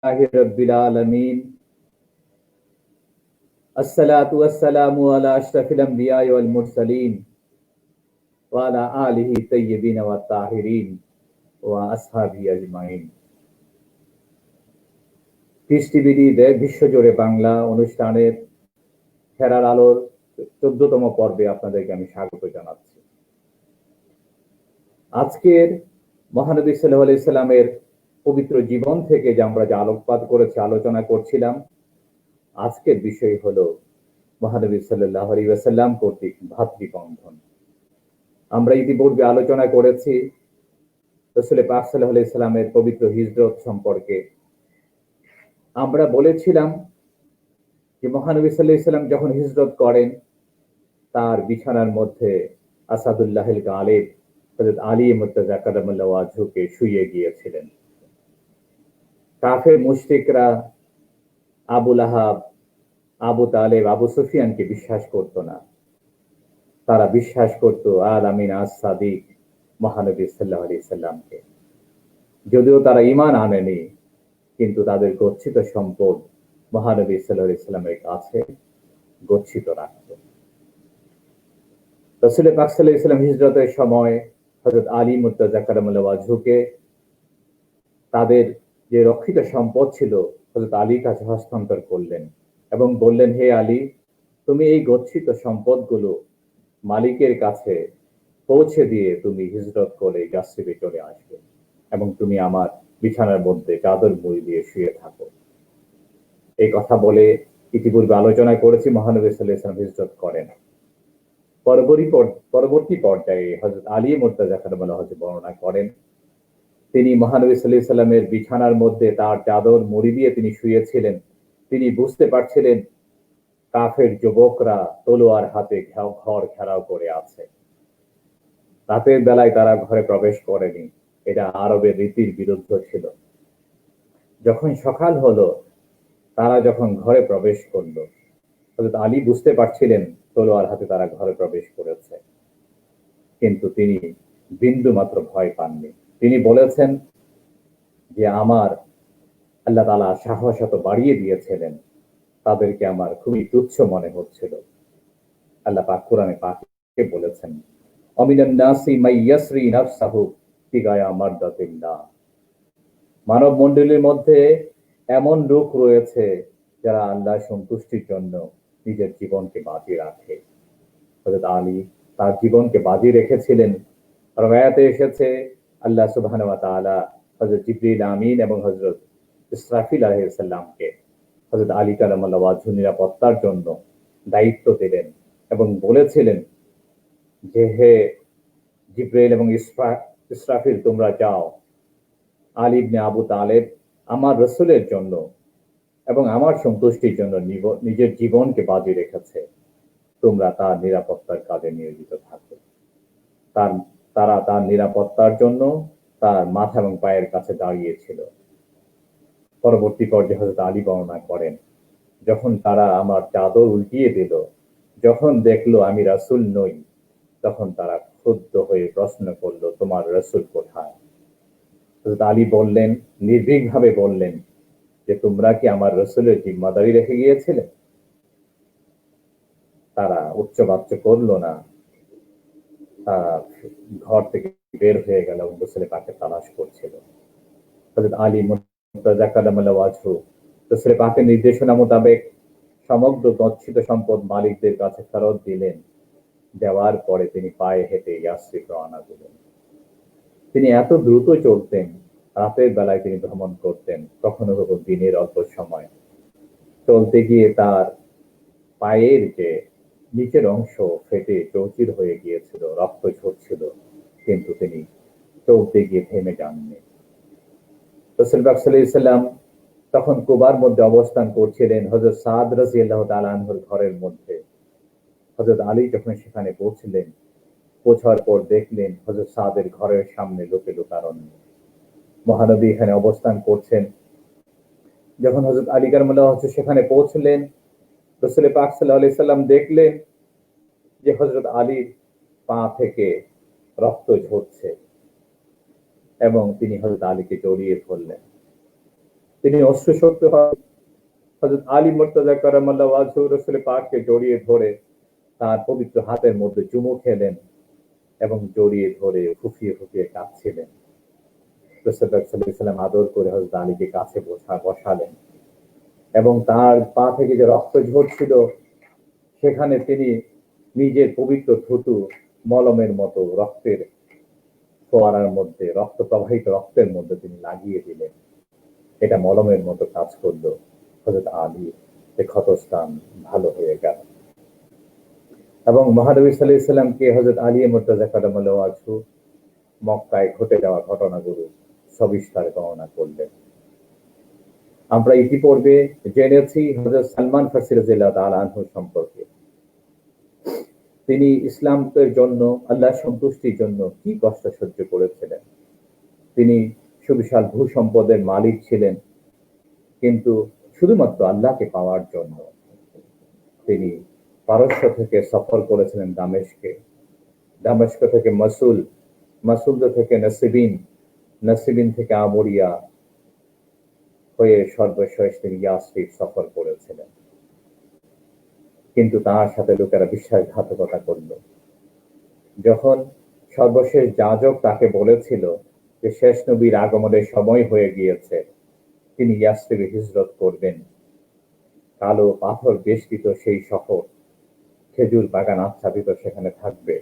रब्बिल आलमीन अस्सलातु वस्सलामु अला अशरफिल अंबिया वल मुरसलीन व अला आलिहि तय्यिबीन व ताहिरीन व আসহাবি আজমাইন। পিস টিভি বিশ্বজুড়ে বাংলা অনুষ্ঠানের ফেরার আলোর 14তম পর্বে আপনাদেরকে আমি স্বাগত জানাচ্ছি। আজকের মহানবী সাল্লাল্লাহু আলাইহি সাল্লামের পবিত্র জীবন থেকে যে আমরা আলোকপাত করেছি, আলোচনা করছিলাম, আজকের বিষয় হলো মহানবী সাল্লাল্লাহু আলাইহি ওয়াসাল্লাম কর্তৃক ভাতৃবন্ধন। আমরা ইতিপূর্বে আলোচনা করেছি রাসূল পাক সাল্লাল্লাহু আলাইহি সাল্লামের পবিত্র হিজরত সম্পর্কে। আমরা বলেছিলাম যে মহানবী সাল্লাল্লাহু আলাইহি সাল্লাম যখন হিজরত করেন, তার বিছানার মধ্যে আসাদুল্লাহিল গালিব হযরত আলী মুর্তজা কারামাল্লাহু ওয়াজহুকে শুইয়ে গিয়েছিলেন। কাফের মুশরিকরা আবু লাহাব, আবু তালেব, আবু সুফিয়ানকে বিশ্বাস করত না। তারা বিশ্বাস করত আল আমিন আস সাদিক মহানবী সাল্লাল্লাহু আলাইহি সাল্লামকে। যদিও তারা ঈমান আনেনি, কিন্তু তাদের গচ্ছিত সম্পদ মহানবী সাল্লাল্লাহু আলাইহি সাল্লামের কাছে গচ্ছিত রাখত। রাসূল পাক সাল্লাল্লাহু আলাইহি সাল্লাম হিজরতের সময় হযরত আলী মুর্তজা কারামাল্লাহু ওয়াজহুকে তাদের যে রক্ষিত সম্পদ ছিল হযরত আলীর কাছে হস্তান্তর করলেন এবং বললেন, হে আলী, তুমি এই গচ্ছিত সম্পদগুলো মালিকের কাছে পৌঁছে দিয়ে তুমি হিজরত করে ইয়াসরিবে চলে আসবে এবং তুমি আমার বিছানার মধ্যে চাদর মুড়ি দিয়ে শুয়ে থাকো। এই কথা বলে ইতিপূর্বে আলোচনা করেছি মহানবী সাল্লাল্লাহু আলাইহি সাল্লাম হিজরত করেন। পরবর্তী পর্যায়ে হযরত আলী মুর্তজা কারামাল্লাহু ওয়াজহু বর্ণনা করেন, তিনি মহানবী সাল্লাল্লাহু আলাইহি সাল্লামের বিছানার মধ্যে তার চাদর মুড়ি দিয়ে তিনি শুয়েছিলেন। তিনি বুঝতে পারছিলেন কাফের যুবকরা তলোয়ার হাতে ঘর ঘেরাও করে আছে। রাতের বেলায় তারা ঘরে প্রবেশ করেনি, এটা আরবের রীতির বিরুদ্ধ ছিল। যখন সকাল হলো, তারা যখন ঘরে প্রবেশ করলো, হযরত আলী বুঝতে পারছিলেন তলোয়ার হাতে তারা ঘরে প্রবেশ করেছে, কিন্তু তিনি বিন্দু মাত্র ভয় পাননি। তিনি বলেছেন যে আমার আল্লাহ তাআলা সাহস এত বাড়িয়ে দিয়েছিলেন, তাদেরকে আমার খুবই তুচ্ছ মনে হচ্ছিল। আল্লাহ পাক কোরআনে পাকে বলেছেন, অমিনান নাসি মাইয়াসরি নাফসাহু তিগায়া মারদাতিল্লাহ। মানব মণ্ডলীর মধ্যে এমন লোক রয়েছে যারা আল্লাহর সন্তুষ্টির জন্য নিজের জীবনকে বাজি রাখে। হযরত আলী তার জীবনকে বাজি রেখেছিলেন। রওয়ায়াতে এসেছে আল্লাহ সুবহানাহু ওয়া তাআলা হযরত জিবরিল আমিন এবং হযরত ইসরাফিল আলাইহিস সালামকে হযরত আলী কারামাল্লাহু ওয়াজহু নিরাপত্তার জন্য দায়িত্ব দিলেন এবং বলেছিলেন যে, হে জিবরাইল এবং ইসরাফিল, তোমরা যাও, আলী ইবনে আবু তালেব আমার রাসূলের জন্য এবং আমার সন্তুষ্টির জন্য নিজের জীবনকে বাজি রেখেছে, তোমরা তার নিরাপত্তার কাজে নিয়োজিত থাকো। তারা তার নিরাপত্তার জন্য তার মাথা এবং পায়ের কাছে দাঁড়িয়েছিল। পরবর্তী পর্যায়ে হযরত আলী বর্ণনা করেন, যখন তারা আমার চাদর উল্টিয়ে দিল, যখন দেখলো আমি রাসূল নই, তখন তারা ক্ষুব্ধ হয়ে প্রশ্ন করলো, তোমার রাসূল কোথায়? হযরত আলী বললেন, নির্ভীকভাবে বললেন যে, তোমরা কি আমার রাসূলের জিম্মাদারি রেখে গিয়েছিলে? তারা উচ্চবাচ্য করলো না। তারা ঘর থেকে বের হয়ে গেল এবং রাসূল পাককে তালাশ করছিল। হযরত আলী মুর্তজা কারামাল্লাহু ওয়াজহু রাসূল পাকের নির্দেশনা মোতাবেক সমগ্র গচ্ছিত সম্পদ মালিকদের কাছে ফেরত দিলেন। দেওয়ার পরে তিনি পায়ে হেঁটে ইয়াসরিব রওনা দিলেন। তিনি এত দ্রুত চলতেন, রাতের বেলায় তিনি ভ্রমণ করতেন, কখনো কখনো দিনের অল্প সময়। চলতে গিয়ে তার পায়ের যে নিচের অংশ ফেটে চৌচির হয়ে গিয়েছিল, রক্ত ঝরছিল, কিন্তু তিনি চলতে গিয়ে থেমে যাননি। রাসূল পাক সাল্লাল্লাহু আলাইহি সাল্লাম তখন কুবার মধ্যে অবস্থান করছিলেন, হযরত সাদ রাদিয়াল্লাহু তাআলা আনহুর ঘরের মধ্যে। হযরত আলী যখন সেখানে পৌঁছার পর দেখলেন হযরত সাদের ঘরের সামনে লোকে লোকারণ্য। মহানবী এখানে অবস্থান করছেন। যখন হযরত আলী কারামাল্লাহু ওয়াজহু সেখানে পৌঁছলেন, রাসূল পাক সাল্লাল্লাহু আলাইহি সাল্লাম দেখলেন যে হযরত আলীর পা থেকে রক্ত ঝরছে এবং তিনি হযরত আলীকে জড়িয়ে ধরলেন। তিনি অশ্রুসক্ত হযরত আলী মুর্তজা কারামাল্লাহু ওয়াজহু রাসূল পাককে জড়িয়ে ধরে তার পবিত্র হাতের মধ্যে চুমু খেলেন এবং জড়িয়ে ধরে ফুঁপিয়ে ফুঁপিয়ে কাঁদছিলেন। রাসূল পাক সাল্লাল্লাহু আলাইহি ওয়াসাল্লাম আদর করে হযরত আলীকে কাছে বসালেন এবং তার পা থেকে যে রক্ত ঝরছিল সেখানে তিনি নিজের পবিত্র থুতু মলমের মতো রক্তের ফোয়ারার মধ্যে, রক্ত প্রবাহিত রক্তের মধ্যে তিনি লাগিয়ে দিলেন। এটা মলমের মতো কাজ করলো। হযরত আলীর এই ক্ষতস্থান ভালো হয়ে গেল এবং মহানবী সাল্লাল্লাহু আলাইহি ওয়াসাল্লামকে হযরত আলী মুর্তজা কারামাল্লাহু ওয়াজহু মক্কায় ঘটে যাওয়া ঘটনাগুলো সবিস্তারে বর্ণনা করলেন। আমরা ইতিপূর্বে জেনেছি হযরত সালমান ফারসি রাদিয়াল্লাহু তাআলা আনহু সম্পর্কে। তিনি ইসলামের জন্য, আল্লাহ সন্তুষ্টির জন্য কি কষ্ট সহ্য করেছিলেন। তিনি সুবিশাল ভূসম্পদের মালিক ছিলেন, কিন্তু শুধুমাত্র আল্লাহকে পাওয়ার জন্য তিনি পারস্য থেকে সফর করেছিলেন দামেস্কে, দামেস্ক থেকে মসুল, মসুল থেকে নসিবিন, নসিবিন থেকে আমরিয়া হয়ে সর্বশেষ তিনি ইয়াসরিব সফর করেছিলেন। কিন্তু তার সাথে লোকেরা বিশ্বাসঘাতকতা করল। যখন সর্বশেষ যাজক তাকে বলেছিল যে শেষ নবীর আগমনের সময় হয়ে গিয়েছে, তিনি ইয়াসরিবে হিজরত করবেন, কালো পাথর বেষ্টিত সেই শহর, খেজুর বাগান আচ্ছাদিত সেখানে থাকবে,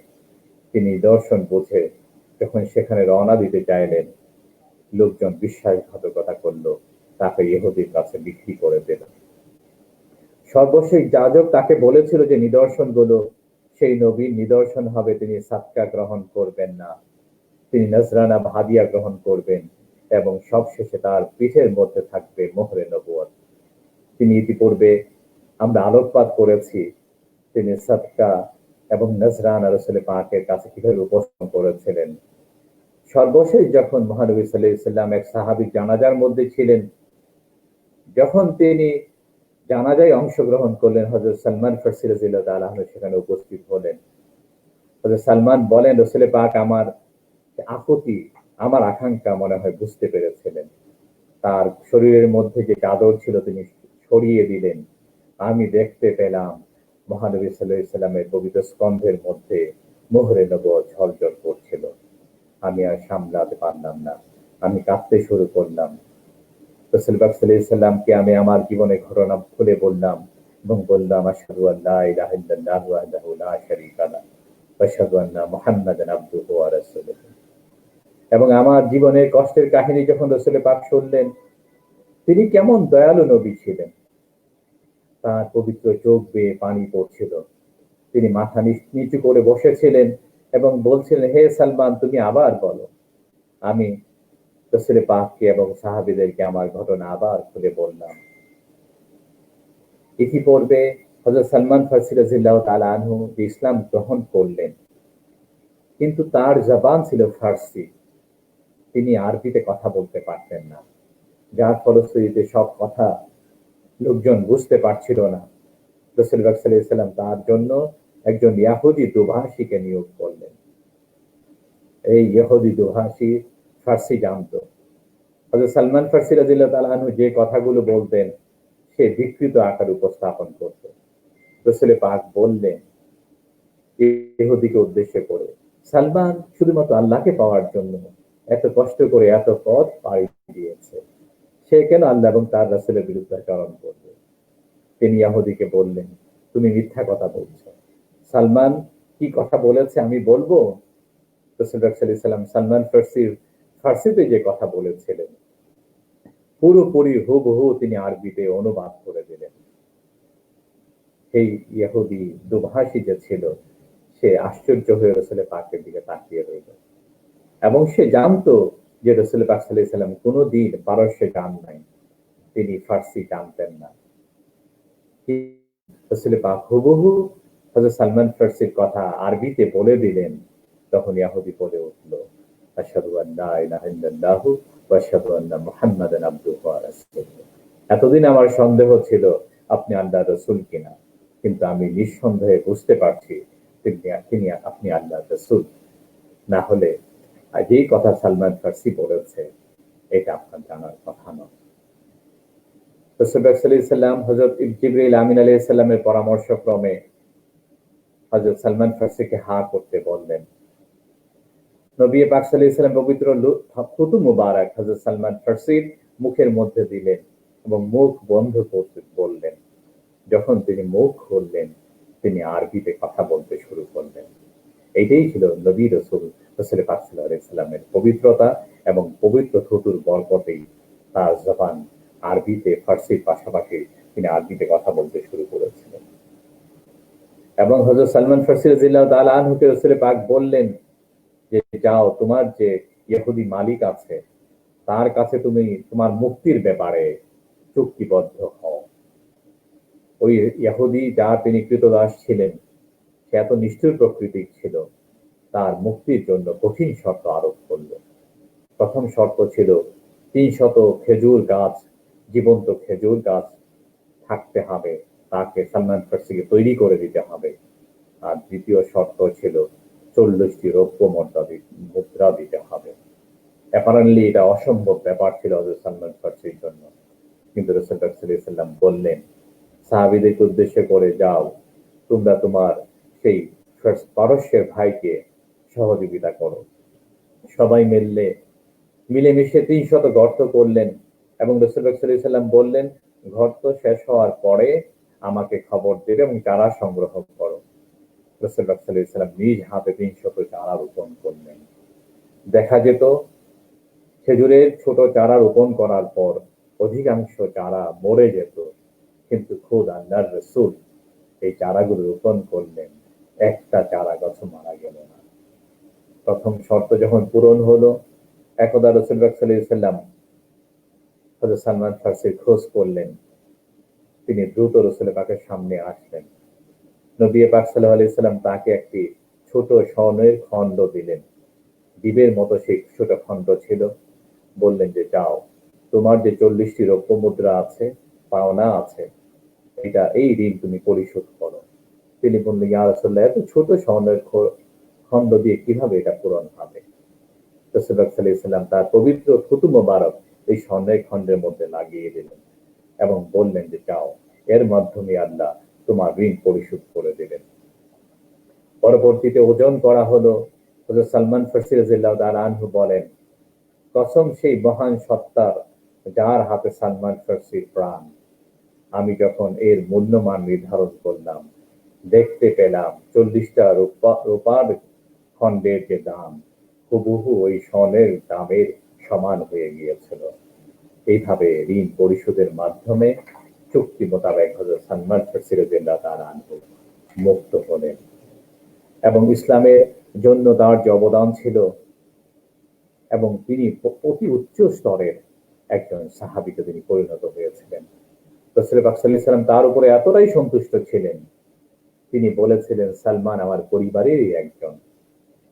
তিনি দর্শন বুঝে যখন সেখানে রওনা দিতে চাইলেন, লোকজন বিশ্বাসঘাতকতা করলো, তাকে ইহুদির কাছে বিক্রি করে দিল। সর্বশেষ যাজক তাকে বলেছিল যে নিদর্শনগুলো সেই নবীর নিদর্শন হবে, তিনি সাদকা গ্রহণ করবেন না, তিনি নজরানা বা হাদিয়া গ্রহণ করবেন এবং সবশেষে তার পিঠের মধ্যে থাকবে মোহরে নবুয়ত। তিনি ইতিপূর্বে আমরা আলোকপাত করেছি তিনি সাদকা এবং নজরানা রাসূল পাকের কাছে কিভাবে উপস্থাপন করেছিলেন। সর্বশেষ যখন মহানবী সাল্লাল্লাহু আলাইহি ওয়াসাল্লাম এক সাহাবীর জানাজার মধ্যে ছিলেন, যখন তিনি জানাজায় অংশগ্রহণ করলেন, হযরত সালমান ফারসি রাদিয়াল্লাহু তাআলা আনহু সেখানে উপস্থিত হলেন। হযরত সালমান বলেন, রাসূল পাক আমার আকুতি, আমার আকাঙ্ক্ষা মনে হয় বুঝতে পেরেছিলেন। তার শরীরের মধ্যে যে চাদর ছিল তিনি সরিয়ে দিলেন। আমি দেখতে পেলাম মহানবী সাল্লাল্লাহু আলাইহি ওয়াসাল্লামের পবিত্র স্কন্ধের মধ্যে মোহরে নবুয়ত ঝলঝল করছিল। আমি আর সামলাতে পারলাম না, আমি কাঁদতে শুরু করলাম। রাসূল পাক সাল্লাল্লাহু আলাইহি ওয়াসাল্লামকে আমি আমার জীবনের ঘটনা খুলে বললাম এবং বললাম, আশহাদু আল্লা ইলাহা ইল্লাল্লাহু ওয়াহদাহু লা শারীকা লাহু ওয়া আশহাদু আন্না মুহাম্মাদান আবদুহু ওয়া রাসূলুহু। এবং আমার জীবনের কষ্টের কাহিনী যখন রাসূল পাক শুনলেন, তিনি কেমন দয়ালু নবী ছিলেন, তার পবিত্র চোখ বেয়ে পানি পড়ছিল। তিনি মাথা নিচু করে বসেছিলেন এবং বলছিলেন, হে সালমান, তুমি আবার বলো। আমি রাসূল পাককে এবং সাহাবীদেরকে আমার ঘটনা আবার খুলে বললাম। ইতিপূর্বে হযরত সালমান ফারসি রাদিয়াল্লাহু তাআলা আনহু ইসলাম গ্রহণ করলেন, কিন্তু তার জবান ছিল ফার্সি, তিনি আরবিতে কথা বলতে পারতেন না, যার ফলশ্রুতিতে সব কথা লোকজন বুঝতে পারছিল না। রাসূল পাক সাল্লাল্লাহু আলাইহি ওয়াসাল্লাম তার জন্য একজন ইহুদি দুভাষীকে নিয়োগ করলেন। এই ইহুদি দুভাষী ফার্সি জানতো। হযরত সালমান ফারসি রাদিয়াল্লাহু তাআলা আনহু যে কথাগুলো বলতেন সে বিকৃত আকার উপস্থাপন করত। রাসূল পাক বললেন ইহুদিকে উদ্দেশ্য করে, সালমান শুধুমাত্র আল্লাহকে পাওয়ার জন্য এত কষ্ট করে এত পথ পাড়ি দিয়েছে, সে কেন আল্লাহ এবং তার রাসূলের বিরুদ্ধে আচরণ করবে? তিনি ইহুদিকে বললেন, তুমি মিথ্যা কথা বলছো। সালমান কি কথা বলেছে আমি বলবো? রাসূল সাল্লাল্লাহু আলাইহি ওয়াসাল্লাম সালমান ফার্সিতে যে কথা বলেছিলেন পুরোপুরি হুবহু তিনি আরবিতে অনুবাদ করে দিলেন। সেই ইহুদি দুভাষী যে ছিল সে আশ্চর্য হয়ে রাসূল পাকের দিকে তাকিয়ে রইল এবং সে জানতো যে রাসূল পাক সাল্লাল্লাহু আলাইহি ওয়াসাল্লাম কোনোদিন পারস্যে যান নাই, তিনি ফার্সি জানতেন না। রাসূল পাক হুবহু হযরত সালমান ফারসির কথা আরবিতে বলে দিলেন। তখন ইহুদি বলে উঠল, আশহাদু আল্লা ইলাহা ইল্লাল্লাহু ওয়া আশহাদু আন্না মুহাম্মাদান আবদুহু ওয়া রাসূলুহু। এতদিন আমার সন্দেহ ছিল আপনি আল্লাহর রাসূল কিনা, কিন্তু আমি নিঃসন্দেহে বুঝতে পারছি আপনি আল্লাহর রাসূল। না হলে যেই কথা সালমান ফারসি বলেছে এটা আপনার জানার কথা নয়। রাসূল পাক সাল্লাল্লাহু আলাইহি সাল্লাম হযরত জিবরাইল আমিন আলাইহিস সালামের পরামর্শক্রমে হযরত সালমান ফার্সিকে হা করতে বললেন। নবী পাক সাল্লাল্লাহু আলাইহি সাল্লাম পবিত্র থুতু মুবারক হযরত সালমান ফার্সির মুখের মধ্যে দিলেন এবং মুখ বন্ধ করতে বললেন। যখন তিনি মুখ খুললেন, তিনি আরবিতে কথা বলতে শুরু করলেন। এইটাই ছিল নবী রাসূল পাক সাল্লাল্লাহু আলাইহি সাল্লামের পবিত্রতা এবং পবিত্র থুতুর বরকতেই তার জবান আরবিতে ফার্সির পাশাপাশি তিনি আরবিতে কথা বলতে শুরু করেছিলেন। এবং হযরত সালমান ফার্সি রাদিয়াল্লাহু তাআলা আনহুকে রাসূল পাক বললেন যে, যাও তোমার যে ইহুদি মালিক আছে তার কাছে তুমি তোমার মুক্তির ব্যাপারে চুক্তিবদ্ধ হও। ওই ইহুদি যার তিনি কৃতদাস ছিলেন, সে এত নিষ্ঠুর প্রকৃতির ছিল, তার মুক্তির জন্য কঠিন শর্ত আরোপ করল। প্রথম শর্ত ছিল ৩০০ খেজুর গাছ, জীবন্ত খেজুর গাছ থাকতে হবে, তাকে সালমান ফার্সিকে তৈরি করে দিতে হবে। আর দ্বিতীয় শর্ত ছিল ৪০টি রৌপ্য মুদ্রা দিতে হবে। অ্যাপারেন্টলি এটা অসম্ভব ব্যাপার ছিল হযরত সালমান ফার্সির জন্য। কিন্তু রাসূল সাল্লাল্লাহু আলাইহি ওয়াসাল্লাম বললেন, সাহাবীদেরকে উদ্দেশ্য করে, যাও তোমরা তোমার সেই পারস্যের ভাইকে সহযোগিতা করো। সবাই মিলেমিশে ৩০০ গর্ত করলেন এবং রাসূল সাল্লাল্লাহু আলাইহি ওয়াসাল্লাম বললেন, গর্ত শেষ হওয়ার পরে আমাকে খবর দেবে এবং চারা সংগ্রহ করো। রাসূল সাল্লাল্লাহু আলাইহি ওয়াসাল্লাম নিজ হাতে ৩০০ চারা রোপণ করলেন। দেখা যেত খেজুরের ছোট চারা রোপণ করার পর অধিকাংশ চারা মরে যেত, কিন্তু খোদ আল্লাহর রাসূল এই চারাগুলো রোপণ করলেন, একটা চারা গাছ মারা গেল না। প্রথম শর্ত যখন পূরণ হলো, একদা রাসূল সাল্লাল্লাহু আলাইহি ওয়াসাল্লাম হযরত সালমান ফার্সির খোঁজ করলেন। তিনি দ্রুত রাসূল পাকের সামনে আসলেন। নবী পাক সাল্লাল্লাহু আলাইহি ওয়াসাল্লাম তাকে একটি ছোট স্বর্ণের খণ্ড দিলেন। দ্বীপের মতো সেই ছোট খণ্ড ছিল। বললেন যে, যাও তোমার যে ৪০টি রৌপ্য মুদ্রা আছে, পাওনা আছে, এটা এই ঋণ তুমি পরিশোধ করো। তিনি বললেন, ইয়া রাসূলুল্লাহ, এত ছোট স্বর্ণের খণ্ড দিয়ে কিভাবে এটা পূরণ হবে? রাসূল সাল্লাল্লাহু আলাইহি ওয়াসাল্লাম তার পবিত্র থুতু মোবারক এই স্বর্ণের খণ্ডের মধ্যে লাগিয়ে দিলেন এবং বললেন যে, যাও এর মাধ্যমে আল্লাহ তোমার ঋণ পরিশোধ করে দেবেন। পরবর্তীতে ওজন করা হলো। হযরত সালমান ফার্সি রাদিয়াল্লাহু তাআলা আনহু বলেন, কসম সেই মহান সত্তার যার হাতে সালমান ফার্সির প্রাণ, আমি যখন এর মূল্যমান নির্ধারণ করলাম, দেখতে পেলাম ৪০টা রূপার খণ্ডের যে দাম হুবহু ওই স্বর্ণের দামের সমান হয়ে গিয়েছিল। এইভাবে ঋণ পরিশোধের মাধ্যমে চুক্তি মোতাবেক হযরত সালমান ফার্সি রাদিয়াল্লাহু তাআলা আনহু মুক্ত হলেন এবং ইসলামের জন্য তার যে অবদান ছিল এবং তিনি অতি উচ্চ স্তরের একজন সাহাবীতে তিনি পরিণত হয়েছিলেন। রাসূল পাক সাল্লাল্লাহু আলাইহি ওয়াসাল্লাম তার উপরে এতটাই সন্তুষ্ট ছিলেন, তিনি বলেছিলেন, সালমান আমার পরিবারেরই একজন।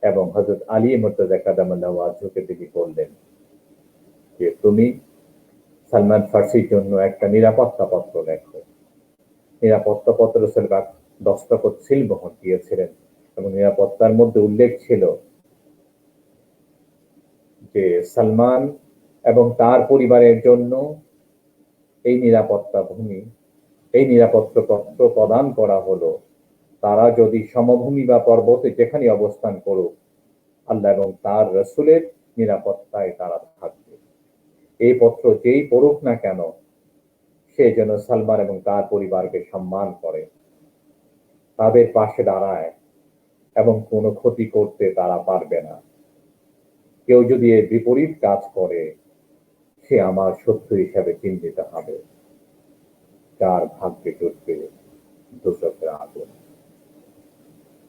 এবং হযরত আলী মুর্তজা কাদামাল্লাহু ওয়াজহুকে তিনি বললেন যে, তুমি সালমান ফার্সির জন্য একটা নিরাপত্তা পত্র লেখো। নিরাপত্তা পত্র রাসূল পাক দস্তখত সিল মোহর দিয়েছিলেন এবং নিরাপত্তার মধ্যে উল্লেখ ছিল যে সালমান এবং তার পরিবারের জন্য এই নিরাপত্তা পত্র প্রদান করা হলো, তারা যদি সমভূমি বা পর্বতে যেখানে অবস্থান করুক, আল্লাহ এবং তার রাসূলের নিরাপত্তায় তারা থাকবে। এই পত্র যেই পড়ুক না কেন, সে যেন সালমান এবং তার পরিবারকে সম্মান করে, তাদের পাশে দাঁড়ায় এবং কোনো ক্ষতি করতে তারা পারবে না। কেউ যদি এর বিপরীত কাজ করে, সে আমার শত্রু হিসাবে চিহ্নিত হবে, যার ভাগ্যে জুটবে দোজখের আগুন।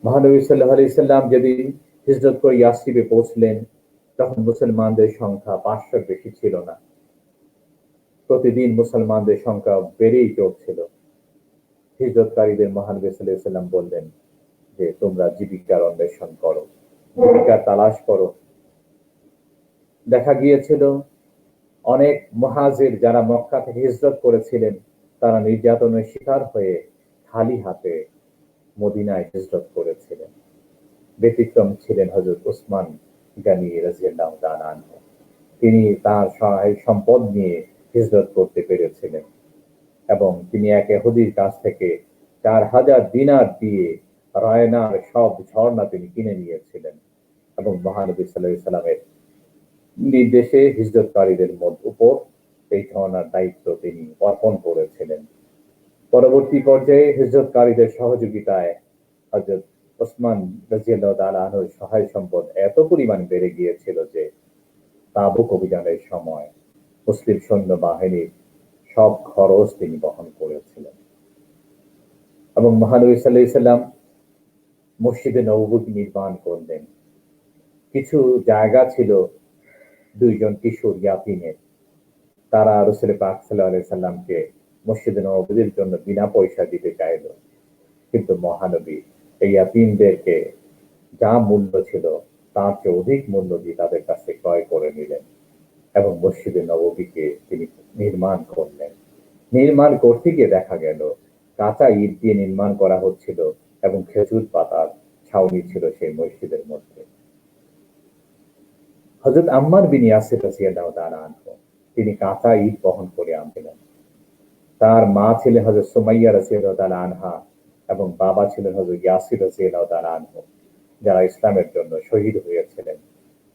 মহানবী সাল্লাল্লাহু আলাইহি সাল্লাম যেদিন হিজরত করে ইয়াসরিবে পৌঁছলেন, তখন মুসলমানদের সংখ্যা ৫০০-র বেশি ছিল না। প্রতিদিন মুসলমানদের সংখ্যা বেড়েই চলছিল। হিজরতকারীদের মহানবী সাল্লাল্লাহু আলাইহি সাল্লাম বললেন যে, তোমরা জীবিকার অন্বেষণ করো, জীবিকার তালাশ করো। দেখা গিয়েছিল অনেক মুহাজির যারা মক্কা থেকে হিজরত করেছিলেন, তারা নির্যাতনের শিকার হয়ে খালি হাতে মদিনায় হিজরত করেছিলেন। ব্যতিক্রম ছিলেন হযরত উসমান গনি রাদিয়াল্লাহু তাআলা আনহু। তিনি তার সহায় সম্পদ নিয়ে হিজরত করতে পেরেছিলেন। এবং তিনি এক ইহুদির কাছ থেকে 4000 দিনার দিয়ে রায়নার সব ঝর্ণা তিনি কিনে নিয়েছিলেন এবং মহানবী সাল্লাল্লাহু আলাইহি সাল্লামের নির্দেশে হিজরতকারীদের উপর এই ঝর্ণার দায়িত্ব তিনি অর্পণ করেছিলেন। পরবর্তী পর্যায়ে হিজরতকারীদের সহযোগিতায় হযরত ওসমান রাদিয়াল্লাহু তাআলা আনহুর সহায় সম্পদ এত পরিমাণ বেড়ে গিয়েছিল যে তাবুক অভিযানের সময় মুসলিম সৈন্যবাহিনীর সব খরচ তিনি বহন করেছিলেন এবং মহানবী সাল্লাল্লাহু আলাইহি সাল্লাম মসজিদে নববী নির্মাণ করলেন। কিছু জায়গা ছিল দুইজন কিশোর ইয়াতিমের, তারা রাসূল পাক সাল্লাল্লাহু আলাইহি সাল্লামকে মসজিদে নববীর জন্য বিনা পয়সা দিতে চাইল, কিন্তু মহানবী এই ইয়াতিমদেরকে যা মূল্য ছিল তার চেয়ে অধিক মূল্য দিয়ে তাদের কাছে ক্রয় করে নিলেন এবং মসজিদে নববীকে তিনি নির্মাণ করলেন। নির্মাণ করতে গিয়ে দেখা গেল কাঁচা ইট দিয়ে নির্মাণ করা হচ্ছিল এবং খেজুর পাতার ছাউনি ছিল সেই মসজিদের মধ্যে। হযরত আম্মার বিন ইয়াসির রাদিয়াল্লাহু তাআলা আনহু তিনি কাঁচা ইট বহন করে আনছিলেন। তার মা ছিলেন হযরত সুমাইয়া রাদিয়াল্লাহু তাআলা আনহা এবং বাবা ছিলেন হযরত ইয়াসির রাদিয়াল্লাহু তাআলা আনহু, যারা ইসলামের জন্য শহীদ হয়েছিলেন।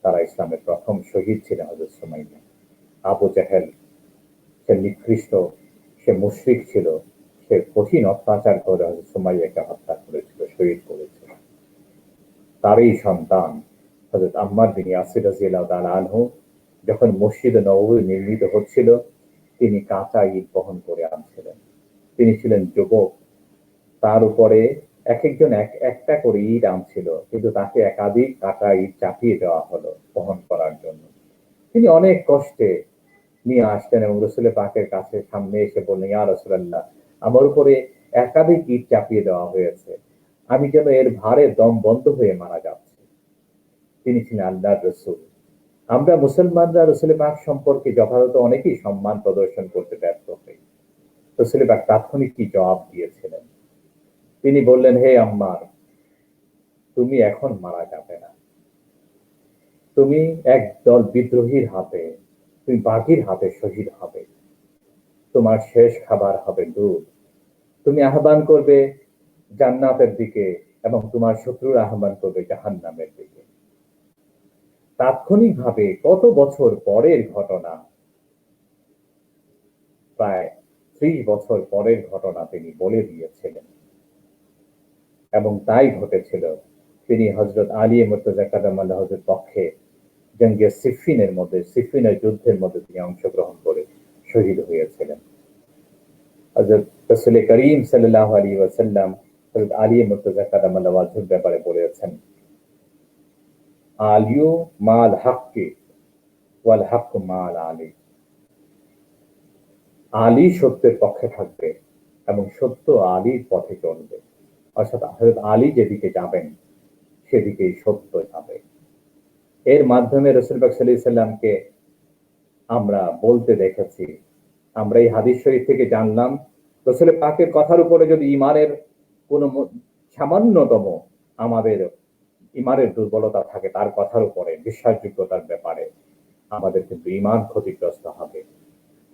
তারা ইসলামের প্রথম শহীদ ছিলেন হযরত সুমাইয়া। আবু জাহেল সে নিকৃষ্ট, সে মুশরিক ছিল, সে কঠিন অত্যাচার করে হযরত সুমাইয়াকে হত্যা করেছিল, শহীদ করেছিল। তারই সন্তান হযরত আম্মার বিন ইয়াসির রাদিয়াল্লাহু তাআলা আনহু যখন মসজিদে নববী নির্মিত হচ্ছিল, তিনি কাঁচা ইট বহন করে আনছিলেন। তিনি ছিলেন যুবক, তার উপরে এক একজন একটা করে ইট আনছিল, কিন্তু তাকে একাধিক কাঁচা ইট চাপিয়ে দেওয়া হলো বহন করার জন্য। তিনি অনেক কষ্টে নিয়ে আসতেন এবং রাসূল পাকের কাছে সামনে এসে বললেন, ইয়া রাসূলুল্লাহ, আমার উপরে একাধিক ইট চাপিয়ে দেওয়া হয়েছে, আমি যেন এর ভারে দম বন্ধ হয়ে মারা যাচ্ছি। তিনি ছিলেন আল্লাহর রাসূল। আমরা মুসলমানরা রাসূল পাক সম্পর্কে যথাযথ অনেকেই সম্মান প্রদর্শন করতে ব্যর্থ হই। রাসূল পাক তাৎক্ষণিক কি জবাব দিয়েছিলেন? তিনি বললেন, হে আম্মার, তুমি এখন মারা যাবে না। তুমি একদল বিদ্রোহীর হাতে, তুমি বাঘের হাতে শহীদ হবে। তোমার শেষ খাবার হবে দুধ। তুমি আহ্বান করবে জান্নাতের দিকে এবং তোমার শত্রুর আহ্বান করবে জাহান্নামের দিকে। তাৎক্ষণিকভাবে কত বছর পরের ঘটনা, প্রায় 30 বছর পরের ঘটনা তিনি বলে দিয়েছিলেন এবং তাই ঘটেছিল। তিনি হযরত আলী মুর্তজা কাদামাল্লাহ হযরত পক্ষে জঙ্গে সিফিনের মধ্যে, সিফিনের যুদ্ধের মধ্যে তিনি অংশগ্রহণ করে শহীদ হয়েছিলেন। হযরত রাসূল করিম সাল্লাল্লাহু আলাইহি ওয়াসাল্লাম হযরত আলী মুর্তজা কাদামাল্লাহ ওয়াজহুর ব্যাপারে বলেছেন, আলিউ মাল হাক্কি ওয়াল হাক্কু মাল আলী। আলী সত্যের পক্ষে থাকবে এবং সত্য আলীর পথে চলবে, অর্থাৎ হযরত আলী যেদিকে যাবেন সেদিকেই সত্য যাবে। এর মাধ্যমে রাসূল পাক সাল্লাল্লাহু আলাইহি সাল্লামকে আমরা বলতে দেখেছি। আমরা এই হাদিস শরীফ থেকে জানলাম, রাসূল পাকের কথার উপরে যদি ঈমানের কোনো সামান্যতম আমাদের ঈমানের দুর্বলতা থাকে, তার কথার উপরে বিশ্বাসযোগ্যতার ব্যাপারে আমাদের কিন্তু ঈমান ক্ষতিগ্রস্ত হবে।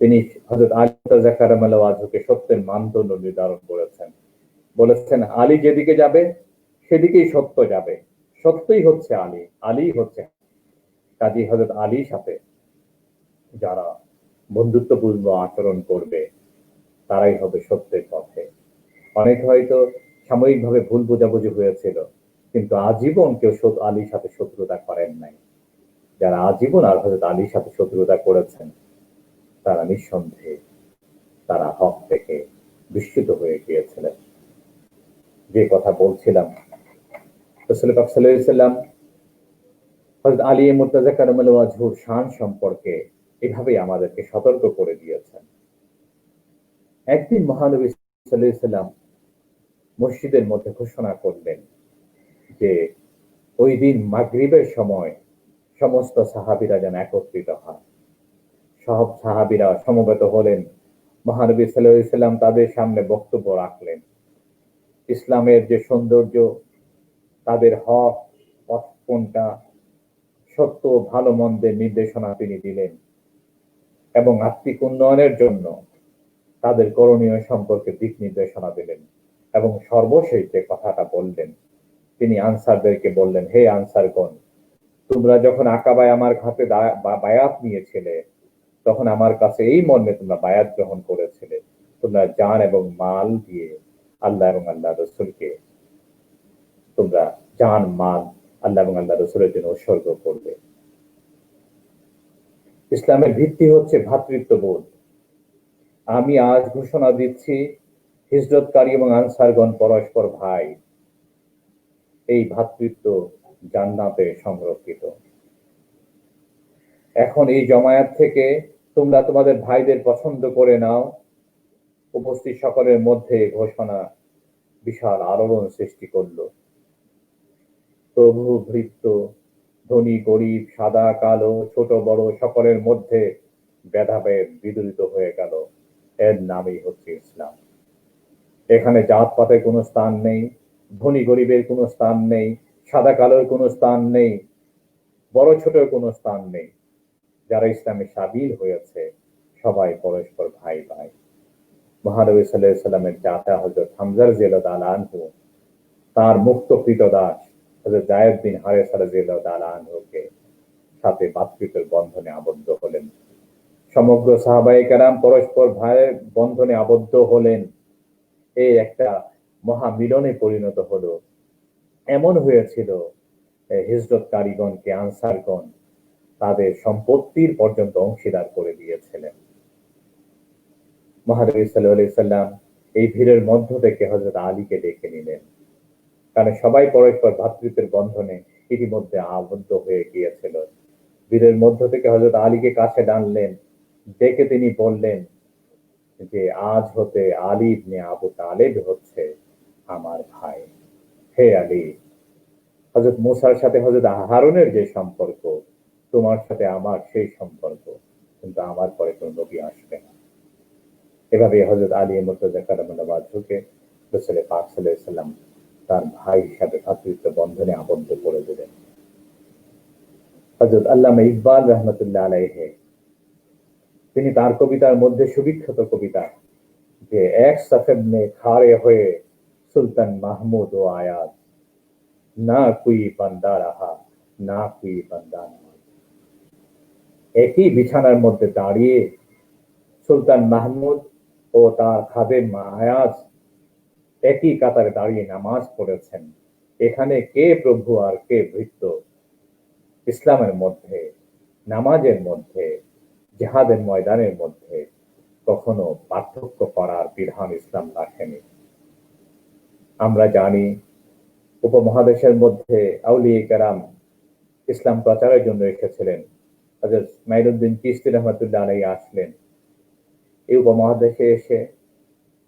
তিনি হযরত আলী মুর্তজা কারামাল্লাহু ওয়াজহুকে সত্যের মানদণ্ড নির্ধারণ করেছেন। বলেছেন, আলী যেদিকে যাবে সেদিকেই সত্য যাবে, সত্যই হচ্ছে আলী, আলীই হচ্ছে। কাজী হযরত আলীর সাথে যারা বন্ধুত্বপূর্ণ আচরণ করবে তারাই হবে সত্যের পথে। অনেক হয়তো সাময়িকভাবে ভুল বোঝাবুঝি হয়েছিল, কিন্তু আজীবন কেউ আলীর সাথে শত্রুতা করেন নাই। যারা আজীবন আর হযরত আলীর সাথে শত্রুতা করেছেন তারা নিঃসন্দেহে তারা হক থেকে বিস্মিত হয়ে গিয়েছিলেন। যে কথা বলছিলাম, রাসূল পাক সাল্লাল্লাহু আলাইহি সাল্লাম হযরত আলী মুর্তজা কারামাল্লাহু ওয়াজহুর শান সম্পর্কে এভাবেই আমাদেরকে সতর্ক করে দিয়েছেন। একদিন মহানবী সাল্লাল্লাহু আলাইহি সাল্লাম মসজিদের মধ্যে ঘোষণা করলেন যে ওই দিন মাগরিবের সময় সমস্ত সাহাবীরা যেন একত্রিত হয়। সব সাহাবীরা সমবেত হলেন। মহানবী সাল্লাল্লাহু আলাইহি সাল্লাম তাদের সামনে বক্তব্য রাখলেন। ইসলামের যে সৌন্দর্য, তাদের হক পথ কোনটা, সত্য ভালো মন্দের নির্দেশনা তিনি দিলেন এবং আত্মিক উন্নয়নের জন্য তাদের করণীয় সম্পর্কে দিক নির্দেশনা দিলেন এবং সর্বশেষ যে কথাটা বললেন, তিনি আনসারদেরকে বললেন, হে আনসারগণ, তোমরা যখন আকাবায় আমার হাতে বায়াত নিয়েছিলে, তখন আমার কাছে এই মর্মে তোমরা বায়াত গ্রহণ করেছিলে, তোমরা জান এবং মাল দিয়ে আল্লাহ এবং আল্লাহ রসুলকে, তোমরা জান মাল আল্লাহ এবং আল্লাহ রসুলের জন্য উৎসর্গ করবে। ইসলামের ভিত্তি হচ্ছে ভ্রাতৃত্ববোধ। আমি আজ ঘোষণা দিচ্ছি, হিজরতকারী এবং আনসারগণ পরস্পর ভাই। এই ভ্রাতৃত্ব জান্নাতে সংরক্ষিত। এখন এই জমায়েত থেকে তোমরা তোমাদের ভাইদের পছন্দ করে নাও। উপস্থিত সকলের মধ্যে ঘোষণা বিশাল আলোড়ন সৃষ্টি করলো। প্রভু ভৃত্য, ধনী গরিব, সাদা কালো, ছোট বড় সকলের মধ্যে ভেদাভেদ বিদূরিত হয়ে গেল। এর নামই হচ্ছে ইসলাম। এখানে জাতপাতের কোনো স্থান নেই, ধনী গরিবের কোনো স্থান নেই, সাদা কালোর কোনো স্থান নেই, বড় ছোটের কোনো স্থান নেই। যারা ইসলামে সাবিল হয়েছে সবাই পরস্পর ভাই ভাই। মহানবী সাল্লাল্লাহু আলাইহি সাল্লামের চাচা হযরত হামজা রাদিয়াল্লাহু তাআলা আনহু তার মুক্ত কৃতদাস হযরত যায়েদ বিন হারেসা রাদিয়াল্লাহু তাআলা আনহুকে সাথে ভ্রাতৃত্বের বন্ধনে আবদ্ধ হলেন। সমগ্র সাহাবায়ে কেরাম পরস্পর ভাইয়ের বন্ধনে আবদ্ধ হলেন। এই একটা মহামিলনে পরিণত হলো। এমন হয়েছিল, হিজরতকারীগণকে আনসারগণ তাদের সম্পত্তির পর্যন্ত অংশীদার করে দিয়েছিলেন। মহানবী সাল্লাল্লাহু আলাইহি সাল্লাম এই ভিড়ের মধ্য থেকে হযরত আলীকে ডেকে নিলেন, কারণ সবাই পরস্পর ভ্রাতৃত্বের বন্ধনে ইতিমধ্যে আবদ্ধ হয়ে গিয়েছিল। ভিড়ের মধ্য থেকে হযরত আলীকে কাছে টানলেন, ডেকে তিনি বললেন যে আজ হতে আলী ইবনে আবু তালেব হচ্ছে আমার ভাই। হে আলী, হযরত মুসার সাথে হযরত হারুনের যে সম্পর্ক, তোমার সাথে আমার সেই সম্পর্ক, কিন্তু আমার পরে কোন নবী আসবে না। এভাবে হযরত আলী মুর্তজা কারামাল্লাহু ওয়াজহুকে রাসূল পাক সাল্লাল্লাহু আলাইহি সাল্লাম তার ভাই হিসাবে ভ্রাতৃত্ব বন্ধনে আবদ্ধ করে দিলেন। হযরত আল্লামা ইকবাল রাহমাতুল্লাহ আলাইহি তিনি তার কবিতার মধ্যে সুবিখ্যাত কবিতা যে এক সফেদ মে খাড়ে হয়ে সুলতান মাহমুদ ও আয়াজ, না কুই বান্দা রাহা না কুই বান্দা নয়। একই বিছানার মধ্যে দাঁড়িয়ে সুলতান মাহমুদ ও তার খাদেম আয়াজ একই কাতারে দাঁড়িয়ে নামাজ পড়েছেন। এখানে কে প্রভু আর কে ভৃত্য? ইসলামের মধ্যে, নামাজের মধ্যে, জিহাদের ময়দানের মধ্যে কখনো পার্থক্য করার বিধান ইসলাম রাখেনি। আমরা জানি উপমহাদেশের মধ্যে আউলিয়া কেরাম ইসলাম প্রচারের জন্য এসেছিলেন। হযরত ইসমাঈলউদ্দিন চিশতি রাহমাতুল্লাহ আলাইহি আসলেন। এই উপমহাদেশে এসে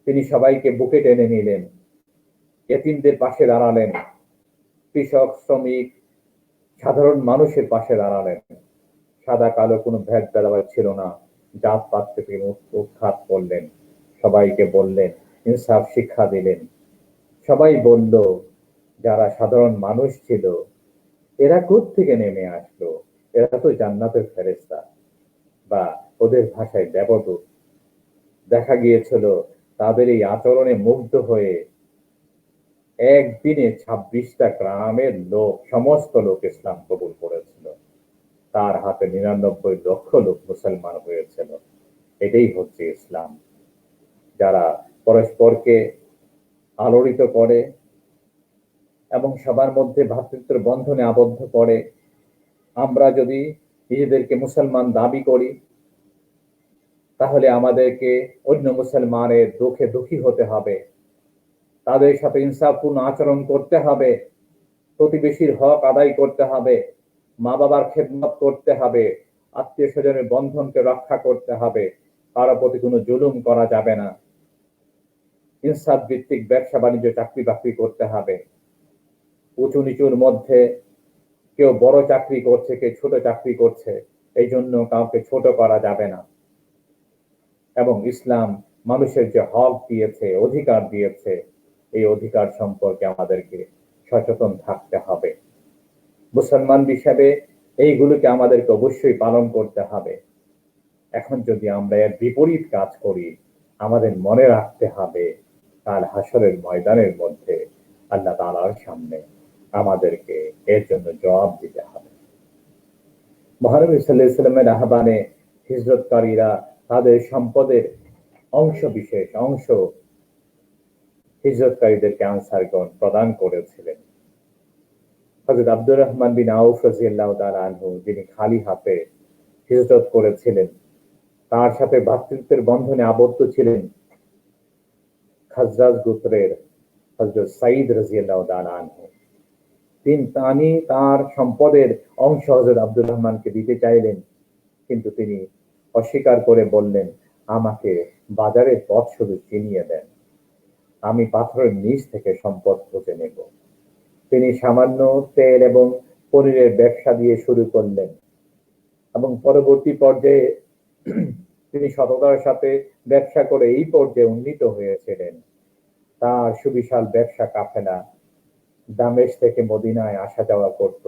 তিনি সবাইকে বুকে টেনে নিলেন, এতিমদের পাশে দাঁড়ালেন, কৃষক, শ্রমিক, সাধারণ মানুষের পাশে দাঁড়ালেন। সাদা কালো কোনো ভেদাভেদ ছিল না। জাতপাত থেকে উৎখাত করলেন, সবাইকে বললেন, ইনসাফ শিক্ষা দিলেন। সবাই বলল, যারা সাধারণ মানুষ ছিল এরা কোত্থেকে নেমে আসলো? এরা তো জান্নাতের ফেরেশতা, বা ওদের ভাষায় দেবদূত। দেখা গিয়েছিল তাদের এই আচরণে মুগ্ধ হয়ে একদিনে 26টা গ্রামের লোক, সমস্ত লোক ইসলাম কবুল করেছিল। তার হাতে 99 লক্ষ লোক মুসলমান হয়েছিল। এটাই হচ্ছে ইসলাম, যারা পরস্পরকে আলোড়িত করে এবং সবার মধ্যে ভ্রাতৃত্বের বন্ধনে আবদ্ধ করে। আমরা যদি নিজেদেরকে মুসলমান দাবি করি, তাহলে আমাদেরকে অন্য মুসলমানের দুঃখে দুঃখী হতে হবে, তাদের সাথে ইনসাফপূর্ণ আচরণ করতে হবে, প্রতিবেশীর হক আদায় করতে হবে, মা বাবার খেদমত করতে হবে, আত্মীয় স্বজনের বন্ধনকে রক্ষা করতে হবে, কারো প্রতি কোনো জুলুম করা যাবে না, ইনসাফ ভিত্তিক ব্যবসা বাণিজ্য চাকরি বাকরি করতে হবে। উঁচু নিচুর মধ্যে কেউ বড় চাকরি করছে, কেউ ছোট চাকরি করছে, এই জন্য কাউকে ছোট করা যাবে না। এবং ইসলাম মানুষের যে হক দিয়েছে, অধিকার দিয়েছে, এই অধিকার সম্পর্কে আমাদেরকে সচেতন থাকতে হবে। মুসলমান হিসাবে এইগুলোকে আমাদেরকে অবশ্যই পালন করতে হবে। এখন যদি আমরা এর বিপরীত কাজ করি, আমাদের মনে রাখতে হবে কাল হাসরের ময়দানের মধ্যে আল্লাহ তাআলার সামনে আমাদেরকে এর জন্য জবাব দিতে হবে। মহানবী সাল্লাল্লাহু আলাইহি ওয়াসাল্লামের আহ্বানে হিজরতকারীরা তাদের সম্পদের অংশ হিজরতকারীদেরকে আনসারগণ প্রদান করেছিলেন। হযরত আব্দুর রহমান বিন আউফ রাদিয়াল্লাহু তাআলা আনহু, যিনি খালি হাতে হিজরত করেছিলেন, তার সাথে ভ্রাতৃত্বের বন্ধনে আবদ্ধ ছিলেন খাজরাজ গোত্রের হযরত সাঈদ রাদিয়াল্লাহু তাআলা আনহু। তিনি তার সম্পদের অংশ হযরত আব্দুর রহমানকে দিতে চাইলেন, কিন্তু তিনি অস্বীকার করে বললেন, আমাকে বাজারের পথ শুধু চিনিয়ে দেন, আমি পাথরের নিচ থেকে সম্পদ খুঁজে নেব। তিনি সামান্য তেল এবং পনিরের ব্যবসা দিয়ে শুরু করলেন এবং পরবর্তী পর্যায়ে তিনি সততার সাথে ব্যবসা করে এই পর্যায়ে উন্নীত হয়েছিলেন। তার সুবিশাল ব্যবসা কাফেলা দামেস্ক থেকে মদিনায় আসা যাওয়া করত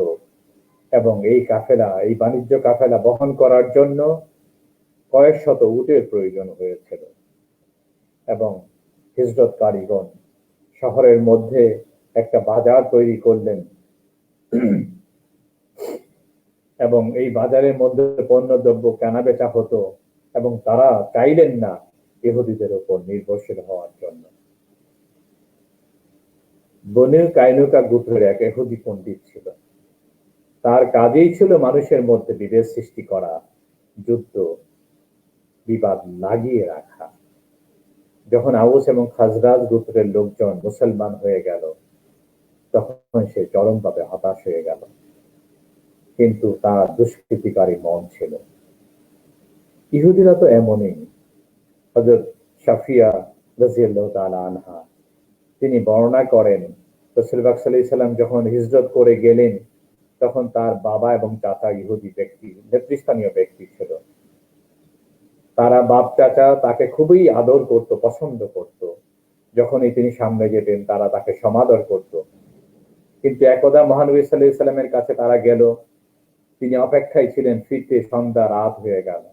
এবং এই বাণিজ্য কাফেলা বহন করার জন্য কয়েক শত উটের প্রয়োজন হয়েছিল। এবং হিজরতকারীগণ শহরের মধ্যে একটা বাজার তৈরি করলেন এবং এই বাজারের মধ্যে পণ্যদ্রব্য কেনাবেচা হতো এবং তারা চাইলেন না ইহুদিদের উপর নির্ভরশীল হওয়ার জন্য। বনু কাইনুকা গোত্রের এক ইহুদি পণ্ডিত ছিল, তার কাজেই ছিল মানুষের মধ্যে বিভেদ সৃষ্টি করা, যুদ্ধ বিবাদ লাগিয়ে রাখা। যখন আউস এবং খাজরাজ গোত্রের লোকজন মুসলমান হয়ে গেল, তখন সে চরমভাবে হতাশ হয়ে গেল, কিন্তু তার দুষ্কৃতিকারী মন ছিল। ইহুদিরা তো এমনই। হযরত সাফিয়া রাদিয়াল্লাহু তাআলা আনহা তিনি বর্ণনা করেন, রাসূল পাক সাল্লাল্লাহু আলাইহি ওয়াসাল্লাম যখন হিজরত করে গেলেন, তখন তার বাবা এবং চাচা ইহুদি ব্যক্তি, নেতৃস্থানীয় ব্যক্তি ছিল। তারা বাপ চাচা তাকে খুবই আদর করত, পছন্দ করত। যখনই তিনি সামনে যেতেন তারা তাকে সমাদর করত। কিন্তু একদা মহানবী সাল্লাল্লাহু আলাইহি ওয়াসাল্লামের কাছে তারা গেল, তিনি অপেক্ষায় ছিলেন, ফিরতে সন্ধ্যা রাত হয়ে গেল।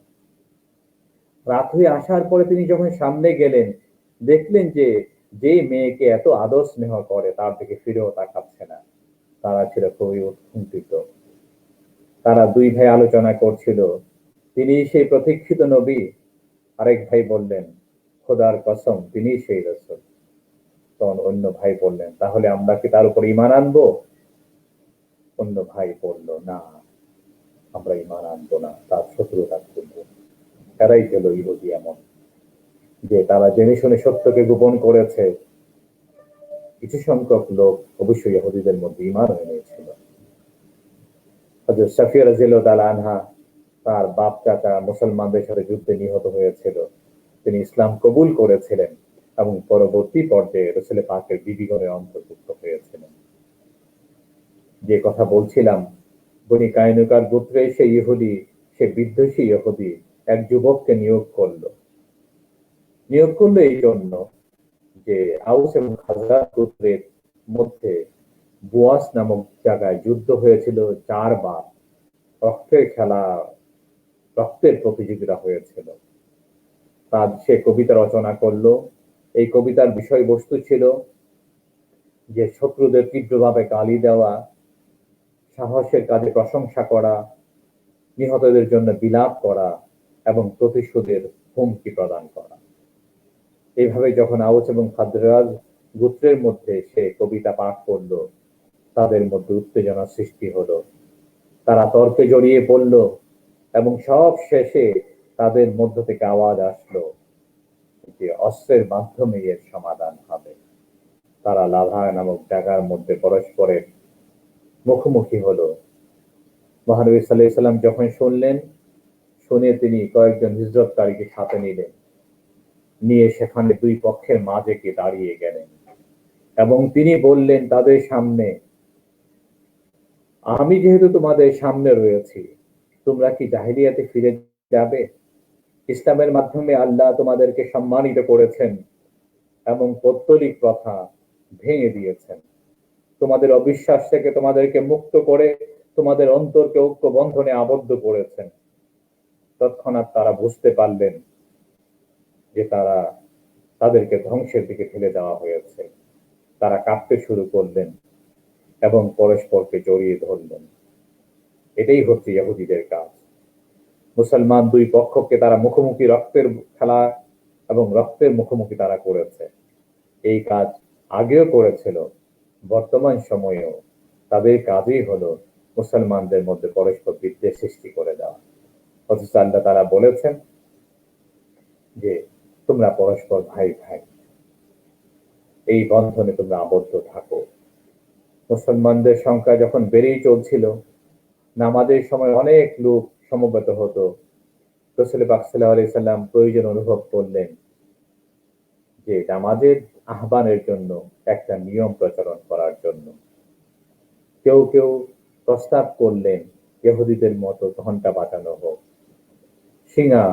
রাত হয়ে আসার পরে তিনি যখন সামনে গেলেন, দেখলেন যে মেয়েকে এত আদর স্নেহ করে তার দিকে ফিরেও তাকাচ্ছে না। তারা ছিল খুবই উৎকণ্ঠিত। তারা দুই ভাই আলোচনা করছিল, তিনি সেই প্রতীক্ষিত নবী। আরেক ভাই বললেন, খোদার কসম তিনি সেই রাসূল। তখন অন্য ভাই বললেন, তাহলে আমরা কি তার উপর ঈমান আনবো? অন্য ভাই বলল, না, আমরা ঈমান আনবো না, তার শত্রুতা করব। এরাই ছিল ইহুদি এমন, যে তারা জেনে শুনে সত্যকে গোপন করেছে। কিছু সংখ্যক লোক অবশ্যই ইহুদিদের মধ্যে ঈমান এনেছিল। হযরত সাফিয়া রাদিয়াল্লাহু তাআলা আনহা, তার বাপ চাচা মুসলমানদের সাথে যুদ্ধে নিহত হয়েছিল, তিনি ইসলাম কবুল করেছিলেন এবং পরবর্তী পর্যায়ে রাসূল পাকের বিবিগণের অন্তর্ভুক্ত হয়েছিলেন। যে কথা বলছিলাম, বনি কায়নুকার গোত্রে সে বিদ্বেষী ইহুদি এক যুবককে নিয়োগ করলো এই জন্য যে আউস এবং খাজরাজ গোত্রের মধ্যে বুয়াস নামক জায়গায় যুদ্ধ হয়েছিল 4 বার। রক্তের প্রতিযোগিতা হয়েছিল। সে কবিতা রচনা করলো। এই কবিতার বিষয়বস্তু ছিল যে শত্রুদের তীব্রভাবে গালি দেওয়া, সাহসের কাজে প্রশংসা করা, নিহতদের জন্য বিলাপ করা এবং প্রতিশোধের হুমকি প্রদান করা। এইভাবে যখন আউস এবং খাজরাজ গোত্রের মধ্যে সে কবিতা পাঠ করলো, তাদের মধ্যে উত্তেজনা সৃষ্টি হলো। তারা তর্কে জড়িয়ে পড়ল এবং সব শেষে তাদের মধ্য থেকে আওয়াজ আসলো যে অস্ত্রের মাধ্যমে এর সমাধান হবে। তারা লাভা নামক জায়গার মধ্যে পরস্পরের মুখোমুখি হলো। মহানবী সাল্লাল্লাহু আলাইহি ওয়াসাল্লাম যখন শুনে তিনি কয়েকজন হিজরতকারীকে সাথে নিয়ে সেখানে দুই পক্ষের মাঝে গিয়ে দাঁড়িয়ে গেলেন এবং তিনি বললেন তাদের সামনে, আমি যেহেতু তোমাদের সামনে রয়েছি, তোমরা কি জাহিলিয়াতে ফিরে যাবে? ইসলামের মাধ্যমে আল্লাহ তোমাদেরকে সম্মানিত করেছেন এবং পৌত্তলিক প্রথা ভেঙে দিয়েছেন। তোমাদের অবিশ্বাস থেকে তোমাদেরকে মুক্ত করে তোমাদের অন্তরকে ঐক্য বন্ধনে আবদ্ধ করেছেন। তৎক্ষণাৎ তারা বুঝতে পারলেন যে তারা তাদেরকে ধ্বংসের দিকে ঠেলে দেওয়া হয়েছে। তারা কাঁদতে শুরু করলেন এবং পরস্পরকে জড়িয়ে ধরলেন। এটাই হচ্ছে ইহুদিদের কাজ। মুসলমান দুই পক্ষকে তারা মুখোমুখি রক্তের খেলা এবং রক্তের মুখোমুখি তারা করেছে। এই কাজ আগেও করেছিল, বর্তমান সময়েও তাদের কাজই হলো মুসলমানদের মধ্যে পরস্পর বিদ্বেষ সৃষ্টি করে দেওয়া। অথচ আল্লাহ তারা বলেছেন যে তোমরা পরস্পর ভাই ভাই, এই বন্ধনে তোমরা আবদ্ধ থাকো। মুসলমানদের সংখ্যা যখন বেড়েই চলছিল, নামাজের সময় অনেক লোক সমবেত হতো, রাসূল পাক সাল্লাল্লাহু আলাইহি সাল্লাম প্রয়োজন অনুভব করলেন যে নামাজের আহ্বানের জন্য একটা নিয়ম প্রচলন করার জন্য। কেউ কেউ প্রস্তাব করলেন ইহুদিদের মতো ঘন্টা বাজানো হোক, শিঙা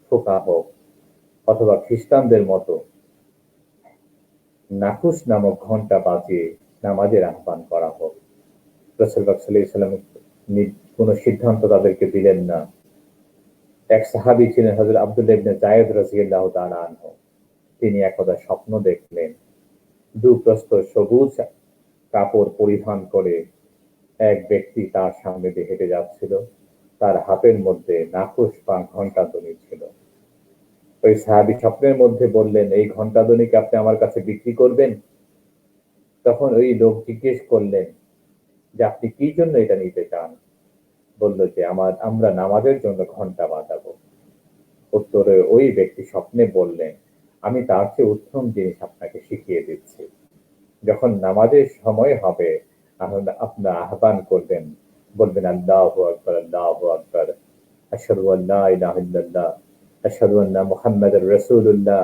ফোঁকা হোক, অথবা খ্রিস্টানদের মতো নাকুশ নামক ঘন্টা বাজিয়ে নামাজের আহ্বান করা হোক। রাসূল পাক সাল্লাল্লাহু আলাইহি সাল্লাম কোনো সিদ্ধান্ত তাদেরকে দিলেন না। এক সাহাবী ছিলেন হযরত আব্দুল্লাহ ইবনে যায়েদ রাদিয়াল্লাহু তাআলা আনহু। তিনি একদা স্বপ্ন দেখলেন, দুপ্রস্থ সবুজ কাপড় পরিধান করে এক ব্যক্তি তার সামনে দিয়ে হেঁটে যাচ্ছিল। তার হাতের মধ্যে নাকুশ বা ঘণ্টাধ্বনি ছিল। ওই সাহাবী স্বপ্নের মধ্যে বললেন, এই ঘণ্টাধ্বনিকে আপনি আমার কাছে বিক্রি করবেন? তখন ওই লোক জিজ্ঞেস করলেন যে আপনি কি জন্য এটা নিতে চান? বলল যে আমরা নামাজের জন্য ঘন্টা বাজাবো। উত্তরে ওই ব্যক্তি স্বপ্নে বললেন, আমি তার চেয়ে উত্তম জিনিস আপনাকে শিখিয়ে দিচ্ছি। যখন নামাজের সময় হবে আপনারা আহ্বান করবেন, বলবেন আল্লাহু আকবার, আল্লাহু আকবার, আশহাদু আল্লা ইলাহা ইল্লাল্লাহ, আশহাদু আন্না মুহাম্মাদুর রাসূলুল্লাহ,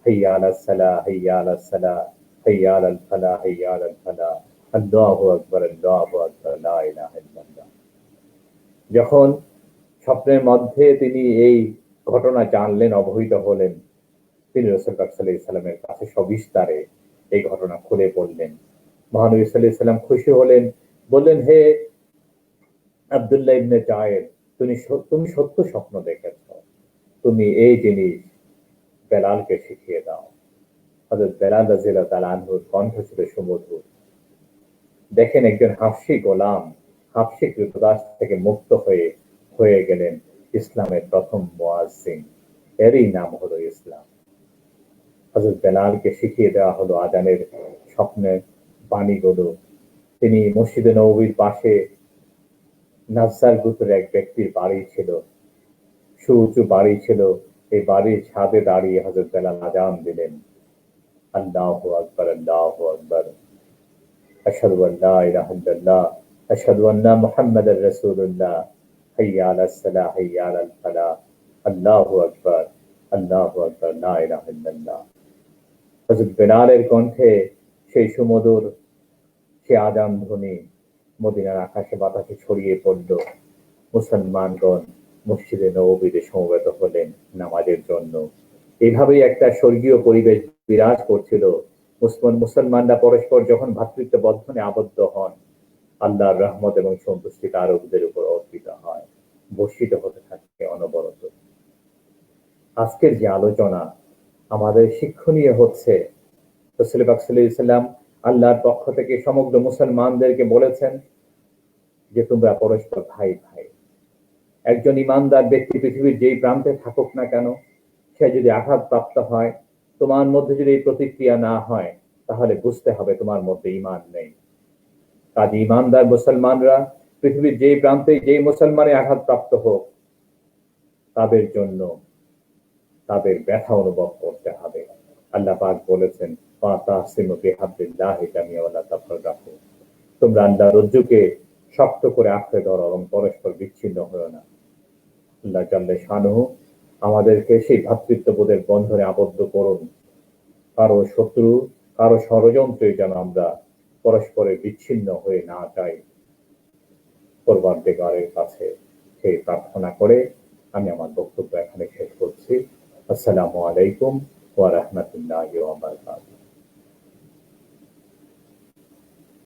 হাইয়া আলাস সালাহ, হাইয়া আলাস সালাহ, হাইয়া আলাল ফালাহ, হাইয়া আলাল ফালাহ, আল্লাহু আকবার, আল্লাহু আকবার, লা ইলাহা ইল্লাল্লাহ। যখন স্বপ্নের মধ্যে তিনি এই ঘটনা জানলেন, অবহিত হলেন, তিনি রাসূল পাক সাল্লাল্লাহু আলাইহি সাল্লামের কাছে সবিস্তারে এই ঘটনা খুলে বললেন। মহানবী সাল্লাল্লাহু আলাইহি সাল্লাম খুশি হলেন, বললেন, হে আব্দুল্লাহ ইবনে যায়েদ, তুমি সত্য স্বপ্ন দেখেছ। তুমি এই জিনিস বেলালকে শিখিয়ে দাও। হযরত বেলাল রাদিয়াল্লাহু তাআলা আনহুর কণ্ঠ ছিল সুমধুর। দেখেন, একজন হাবশী গোলাম হাবশী কৃতদাস থেকে মুক্ত হয়ে গেলেন ইসলামের প্রথম মুয়াজ্জিন। এরই নাম হলো ইসলাম। হযরত বেলালকে শিখিয়ে দেওয়া হলো আযানের স্বপ্নের বাণীগুলো। তিনি মসজিদে নববীর পাশে নাজ্জার গোত্রের এক ব্যক্তির বাড়ি ছিল, সুউঁচু বাড়ি ছিল। এই বাড়ির ছাদে দাঁড়িয়ে হযরত বেলাল আযান দিলেন, আল্লাহু আকবার, আল্লাহু আকবার, আশহাদু আল্লা ইলাহা ইল্লাল্লাহ, আশহাদু আন্না মুহাম্মাদুর রাসূলুল্লাহ, হাইয়া আলাস সালাহ, হাইয়া আলাল ফালাহ, আল্লাহু আকবার, আল্লাহু আকবার, লা ইলাহা ইল্লাল্লাহ। হযরত বেলালের কণ্ঠে সেই সুমধুর সে আযান ধ্বনি মদিনার আকাশে বাতাসে ছড়িয়ে পড়ল। মুসলমানগণ মসজিদে নববীতে সমবেত হলেন নামাজের জন্য। এইভাবেই একটা স্বর্গীয় পরিবেশ বিরাজ করছিল। মুসলমানরা পরস্পর যখন ভ্রাতৃত্ব বন্ধনে আবদ্ধ হন, আল্লাহর রহমত এবং সন্তুষ্টি তার ওদের উপর অর্পিত হয়, বর্ষিত হতে থাকে অনবরত। আজকের যে আলোচনা আমাদের শিক্ষণীয় হচ্ছে, রাসূল পাক সাল্লাল্লাহু আলাইহি সাল্লাম আল্লাহর পক্ষ থেকে সমগ্র মুসলমানদেরকে বলেছেন যে তোমরা পরস্পর ভাই ভাই। একজন ইমানদার ব্যক্তি পৃথিবীর যেই প্রান্তে থাকুক না কেন, সে যদি আঘাতপ্রাপ্ত হয়, তোমার মধ্যে যদি এই প্রতিক্রিয়া না হয়, তাহলে বুঝতে হবে তোমার মধ্যে ঈমান নেই। কাজে ইমানদার মুসলমানরা পৃথিবীর যেই প্রান্তে যেই মুসলমানে আঘাতপ্রাপ্ত হোক, তাদের জন্য তাদের ব্যথা অনুভব করতে হবে। আল্লাহ পাক বলেছেন, ফাতাসিমু বিহাবলিল্লাহি জামিআন ওয়া লা তাফাররাকু। তোমরা আল্লাহর রজ্জুকে শক্ত করে আঁকড়ে ধরো এবং পরস্পর বিচ্ছিন্ন হও না। আল্লাহ জাল্লে শানুহু আমাদেরকে সেই ভ্রাতৃত্ববোধের বন্ধনে আবদ্ধ করুন। কারো শত্রু, কারো ষড়যন্ত্রে যেন আমরা পরস্পরের বিচ্ছিন্ন হয়ে না যাই। পরওয়ারদিগারের কাছে সেই প্রার্থনা করে আমি আমার বক্তব্য এখানে শেষ করছি। আসসালামু আলাইকুম ওয়া রাহমাতুল্লাহি ওয়া বারাকাতুহু।